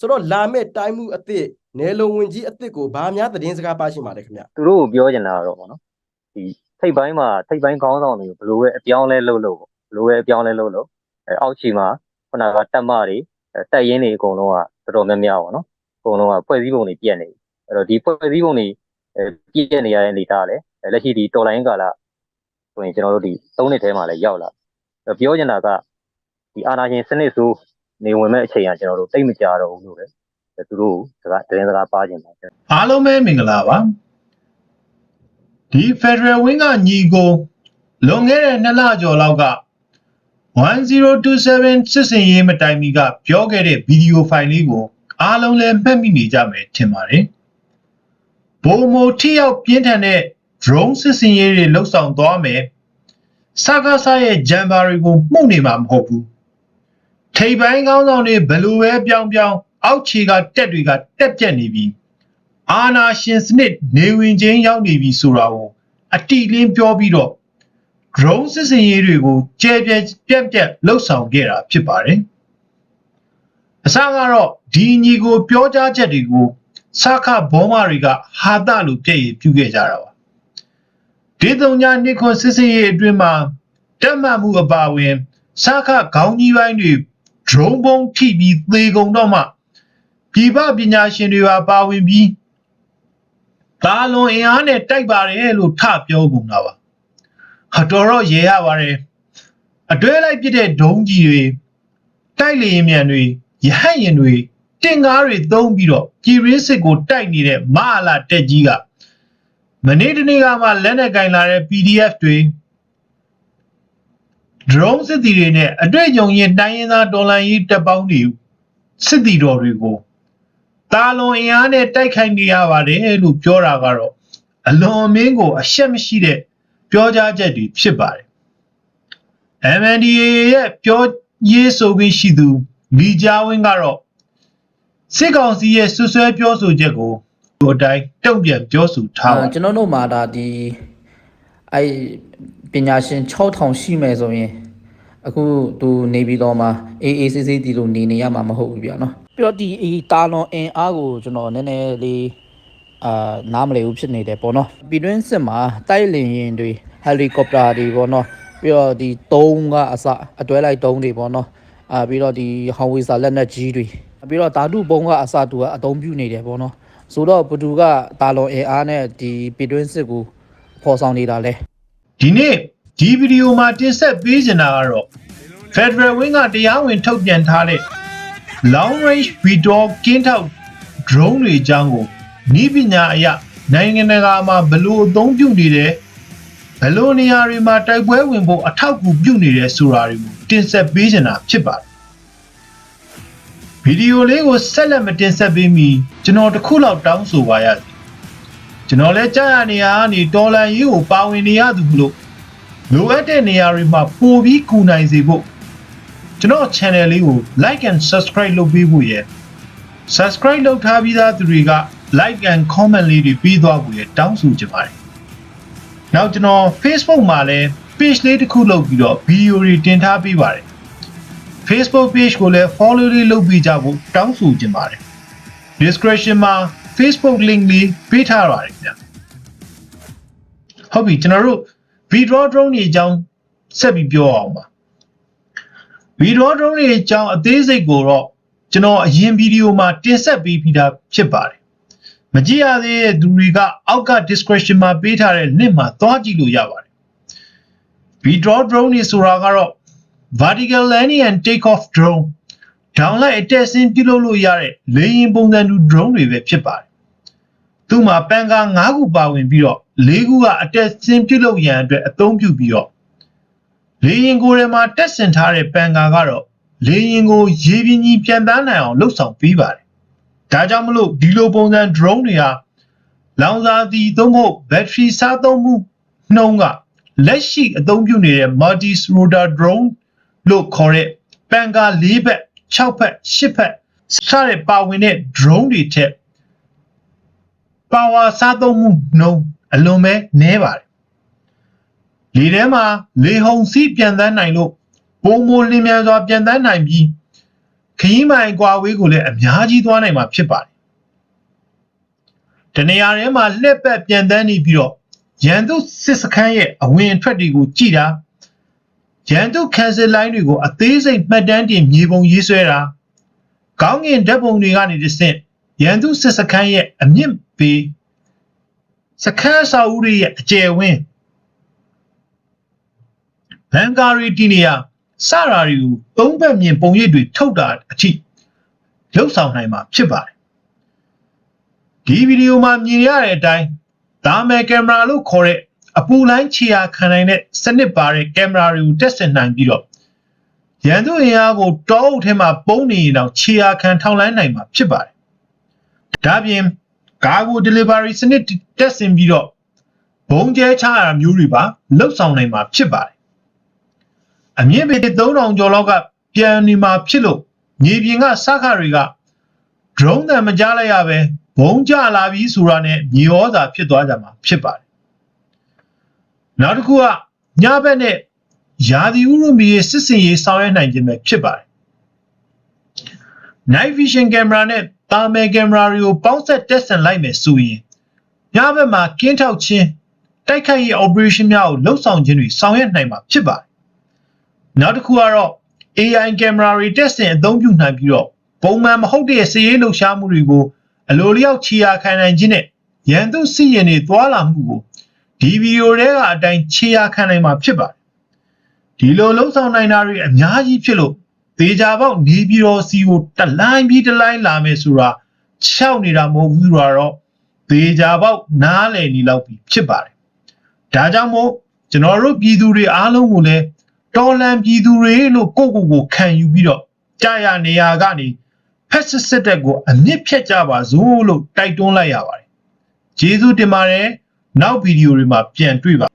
ဆိုတော့လာမဲ့တိုင်းမှုအသစ်နယ်လုံဝင်ကြီးအသစ်ကိုဘာများသတင်းစကားပါရှိမှာလဲခင်ဗျသူတို့ပြောချင်တာတော့ဗောနော်ဒီထိပ်ပိုင်းခေါင်းဆောင်တွေဘယ်လိုပဲအပြောင်းလဲလုပ်လို့အောက်ခြေမှာခုနကတက်မတွေတက်ရင်းတွေအကုန်လုံးကတော်တော်များများဗောနော်အကုန်လုံးကဖွဲ့စည်းပုံတွေပြည့်နေပြီအဲ့တော့ဒီဖွဲ့စည်းပုံတွေပြည့်နေရတဲ့အနေအထားလည်းလက်ရှိဒီတော်လိုင်းကာလဆိုရင်ကျွန်တော်တို့ဒီ3နှစ်ထဲမှာလည်းရောက်လာပြောချင်တာကဒီအာဏာရှင်စနစ်ဆိုနေဝင်မဲ့အချိန်ကကျွန်တော်တို့တိတ်မကြတော့ဘူးလို့ပဲသူတို့သတင်းစကားပါချင်ပါအားလုံးပဲမင်္ဂလာပါဒီ Federal Wing ကညီကိုလွန်ခဲ့တဲ့2လကျော်လောက်က1027စစ်စင်ရေးမတိုင်မီကပြောခဲ့တဲ့ဗီဒီယိုဖိုင်လေးကိုအားလုံးလည်းမှတ်မိနေကြမယ်ထင်ပါတယ်ဘိုမိုထိရောက်ပြင်းထန်တဲ့ drone စစ်စင်ရေးတွေလှုပ်ဆောင်သွားမယ်စကားစားရဲ့ဂျမ်ဘာတွေကိုမှုန့်နေမှာမဟုတ်ဘူးထိပ်ပိုင်းကောင်းဆောင်တွေဘယ်လိုပဲပြောင်းအောက်ခြေကတက်တွေကတက်ပြက်နေပြီအာနာရှင်စနစ်နေဝင်ချင်းရောက်နေပြီဆိုတာကိုအတိလင်းပြောပြီးတော့ drone စစ်စင်ရေးတွေကိုကျဲပြက်လှုပ်ဆောင်ခဲ့တာဖြစ်ပါတယ်အစကတော့ဒီညီကိုပြောကြားချက်တွေကိုစခဘောမတွေကဟာတလို့ပြည့်ရပြုခဲ့ကြတာပါဒေသညာနှစ်ခွန်စစ်စင်ရေးအတွင်းမှာတက်မှတ်မှုအပါအဝင်စခခေါင်းကြီးပိုင်းတွေ drone ပုံးထိပြီးသေကုန်တော့မှပြည်ပပညာရှင်တွေပါဝင်ပြီးတာလွန်အင်အားနဲ့တိုက်ပါတယ်လို့ထပြောကုန်တာပါတော်တော့ရဲရပါတယ်အတွဲလိုက်ပြတဲ့ဒုံးကြီးတွေတိုက်လေယာဉ်မြန်တွေရဟတ်ယာဉ်တွေတင်ကားတွေသုံးပြီးတော့ပြည်ရင်းစစ်ကိုတိုက်နေတဲ့မဟာလာတက်ကြီးကမနေ့တနေ့ကမှလက်နက်ကင်လာတဲ့ PDF တွေ drone စစ်သည်တွေနဲ့အတွေ့အကြုံရင်တိုင်းရင်းသားတော်လှန်ရေးတပ်ပေါင်းတွေစစ်သည်တော်တွေကိုတာလွန်အင်အားနဲ့တိုက်ခိုက်နေရပါတယ်လို့ပြောတာကတော့အလွန်အမင်းကိုအရှက်မရှိတဲ့ပြောကြားချက်တွေဖြစ်ပါတယ် MNDAA ရဲ့ပြောရေးဆိုခွင့်ရှိသူလီဂျာဝင်းကတော့စစ်ကောင်စီရဲ့ဆွဆွဲပြောဆိုချက်ကိုဒီအတိုင်းတုံ့ပြန်ပြောဆိုထားပါတယ်ကျွန်တော်တို့မှာဒါဒီပညာရှင်6000ရှိမယ်ဆိုရင်အခုသူနေပြီးတော့မှ AACC ဒီလိုနေရမှာမဟုတ်ဘူးဗျာနော်ပြီးတော့ဒီတာလွန်အင်အားကိုကျွန်တော်နည်းနည်းလေးနားမလည်ဘူးဖြစ်နေတယ်ပေါ့နော်ပြည်တွင်းစစ်မှာတိုက်လင်ရင်တွေဟယ်လီကော်ပတာတွေပေါ့နော်ပြီးတော့ဒီ3ကအစအတွဲလိုက်3တွေပေါ့နော်ပြီးတော့ဒီဟောင်ဝီစာလက်နက်ကြီးတွေပြီးတော့ဓာတုဘုံကအစတူကအသုံးပြုနေတယ်ပေါ့နော်ဆိုတော့ဘသူကတာလွန်အင်အားနဲ့ဒီပြည်တွင်းစစ်ကိုဖော်ဆောင်နေတာလဲဒီနေ့ဒီဗီဒီယိုမှာတင်ဆက်ပေးချင်တာကတော့ Federal Wing ကတရားဝင်ထုတ်ပြန်ထားတဲ့ Long Range VTOL ကင်းထောက် drone တွေအကြောင်းကိုဤပညာအရနိုင်ငံတကာမှာဘယ်လိုအသုံးပြုနေတယ်ဘယ်လိုနေရာတွေမှာတိုက်ပွဲဝင်ဖို့အထောက်အကူပြုနေတယ်ဆိုတာတွေကိုတင်ဆက်ပေးချင်တာဖြစ်ပါတယ်ဗီဒီယိုလေးကိုဆက်လက်မတင်ဆက်ပေးမီကျွန်တော်တစ်ခုလောက်တောင်းဆိုပါရစေကျွန်တော်လည်းကြားရနေရကနေတော်လန်ရေးကိုပါဝင်နေရသူလို့လိုအပ်တဲ့နေရာတွေမှာပို့ပြီးကူနိုင်စေဖို့ကျွန်တော် channel လေးကို like and subscribe လုပ်ပေးဖို့ရယ် subscribe လုပ်ထားပြီးသားသူတွေက like and comment လေးတွေပေးသွားဖို့ရယ်တောင်းဆိုချင်ပါတယ်နောက်ကျွန်တော် Facebook မှာလည်း page လေးတစ်ခုလုပ်ပြီးတော့ဗီဒီယိုတွေတင်ထားပေးပါတယ် Facebook page ကိုလည်း follow လေးလုပ်ပေးကြဖို့တောင်းဆိုချင်ပါတယ် description မှာ Facebook link လေးပေးထားပါတယ်ခင်ဗျဟုတ်ပြီကျွန်တော်တို့ VTOL drone တွေအကြောင်းဆက်ပြီးပြောအောင်ပါ VTOL drone တွေအကြောင်းအသေးစိတ်ကိုတော့ကျွန်တော်အရင်ဗီဒီယိုမှာတင်ဆက်ပေးပြီးသားဖြစ်ပါတယ်မကြည့်ရသေးတဲ့သူတွေကအောက်က description မှာပေးထားတဲ့ link မှာသွားကြည့်လို့ရပါတယ် VTOL drone တွေဆိုတာကတော့ vertical landing and take off drone ဒေါင်းလိုက်အတက်ဆင်းပြုလုပ်လို့ရတဲ့လေယာဉ်ပုံစံတူ drone တွေပဲဖြစ်ပါတယ်သူ့မှာပန်ကာ9ခုပါဝင်ပြီးတော့4ခုကအတက်ဆင်းပြုလုပ်ရန်အတွက်အသုံးပြုပြီးတော့လေယာဉ်ကိုယ်ထဲမှာတက်ဆင်ထားတဲ့ပန်ကာကတော့လေယာဉ်ကိုရေပြင်းကြီးပြန်တန်းနိုင်အောင်လှုပ်ဆောင်ပေးပါတယ်ဒါကြောင့်မလို့ဒီလိုပုံစံ drone တွေဟာလောင်စာဆီသုံးဖို့ဘက်ထရီစားသုံးမှုနှုန်းကလက်ရှိအသုံးပြုနေတဲ့ multi rotor drone လို့ခေါ်တဲ့ပန်ကာ4ဘက်6ဘက်8ဘက်စတဲ့ပါဝင်တဲ့ drone တွေထက် power စားသုံးမှုနှုန်းအလွန်ပဲနည်းပါတယ်လေထဲမှာလေဟုန်စီးပြန်တန်းနိုင်လို့ပုံမိုလင်းမြန်စွာပြန်တန်းနိုင်ပြီး ခရီးမိုင်ကွာဝေးကိုလည်းအများကြီးသွားနိုင်မှာဖြစ်ပါတယ်တနေရာထဲမှာလှက်ပတ်ပြန်တန်းနေပြီးတော့ရန်သူစစ်စခန်းရဲ့အဝင်အထွက်တွေကိုကြည့်တာရန်သူကန်ဆယ်လိုင်းတွေကိုအသေးစိတ်မှတ်တမ်းတင်မြေပုံရေးဆွဲတာကောင်းကင်ဓာတ်ပုံတွေကနေတဆင့်ရန်သူစစ်စခန်းရဲ့အမြင့်ပေစခန်းအဆောက်အဦတွေရဲ့အကျယ်ဝန်းဘန်ကာရီတီနီယာစရာတွေကိုသုံးဘက်မြင်ပုံရိပ်တွေထုတ်တာအထိလှုပ်ဆောင်နိုင်မှာဖြစ်ပါတယ်ဒီဗီဒီယိုမှာမြင်ရတဲ့အတိုင်းဒါမဲ့ကင်မရာလို့ခေါ်တဲ့အပူလိုင်းခြေရာခံနိုင်တဲ့စနစ်ပါတဲ့ကင်မရာတွေကိုတက်ဆင်နိုင်ပြီးတော့ရန်သူအင်အားကိုတောအုပ်ထဲမှာပုံနေရင်တော့ခြေရာခံထောင်လိုင်းနိုင်မှာဖြစ်ပါတယ်ဒါပြင်ကာဂို delivery စနစ်တက်ဆင်ပြီးတော့ဘုံကျဲချရမျိုးတွေပါလှုပ်ဆောင်နိုင်မှာဖြစ်ပါတယ်အမြင့်ပေ3000ကျော်လောက်ကပြန်နေမှာဖြစ်လို့မြေပြင်ကစခါတွေက drone တံမကြားလိုက်ရပဲဘုံကျလာပြီဆိုတာနဲ့မြေဩဇာဖြစ်သွားကြမှာဖြစ်ပါတယ်နောက်တစ်ခုကညဘက်နဲ့ရာသီဥတုမြေစစ်စင်ရေးဆောင်ရွက်နိုင်ခြင်းပဲဖြစ်ပါတယ် night vision camera နဲ့ thermal camera တွေကိုပေါင်းဆက်တက်ဆင်လိုက်မယ်ဆိုရင်ညဘက်မှာကင်းထောက်ခြင်းတိုက်ခိုက်ရေး operation များကိုလှုပ်ဆောင်ခြင်းတွေဆောင်ရွက်နိုင်မှာဖြစ်ပါတယ်နောက်တစ်ခုကတော့ AI camera တွေတက်ဆင်အသုံးပြုနိုင်ပြီးတော့ပုံမှန်မဟုတ်တဲ့စစ်ရေးလှုပ်ရှားမှုတွေကိုအလိုလျောက်ခြေရာခံနိုင်ခြင်းနဲ့ရန်သူစစ်ရင်တွေသွာလာမှုကိုဒီဗီဒီယိုထဲကအတိုင်းခြေရာခံနိုင်မှာဖြစ်ပါတယ်ဒီလိုလှုပ်ဆောင်နိုင်တာတွေအများကြီးဖြစ်လို့သေချာပေါက်နေပြည်တော်စီကိုတလိုင်းပြီးတလိုင်းလာမယ်ဆိုတာခြောက်နေတာမဟုတ်ဘူးဆိုတော့သေချာပေါက်နားလည်နေလောက်ပြီဖြစ်ပါတယ်ဒါကြောင့်မို့ကျွန်တော်တို့ပြည်သူတွေအားလုံးကိုလည်းတော်လန်ပြည်သူတွေလို့ကိုခံယူပြီးတော့ကြာရနေရကနေဖက်စစ်တပ်ကိုအမြင့်ဖြတ်ကြပါစို့လို့တိုက်တွန်းလိုက်ရပါတယ်ကျေးဇူးတင်ပါတယ်နောက်ဗီဒီယိုတွေမှာပြန်တွေ့ပါ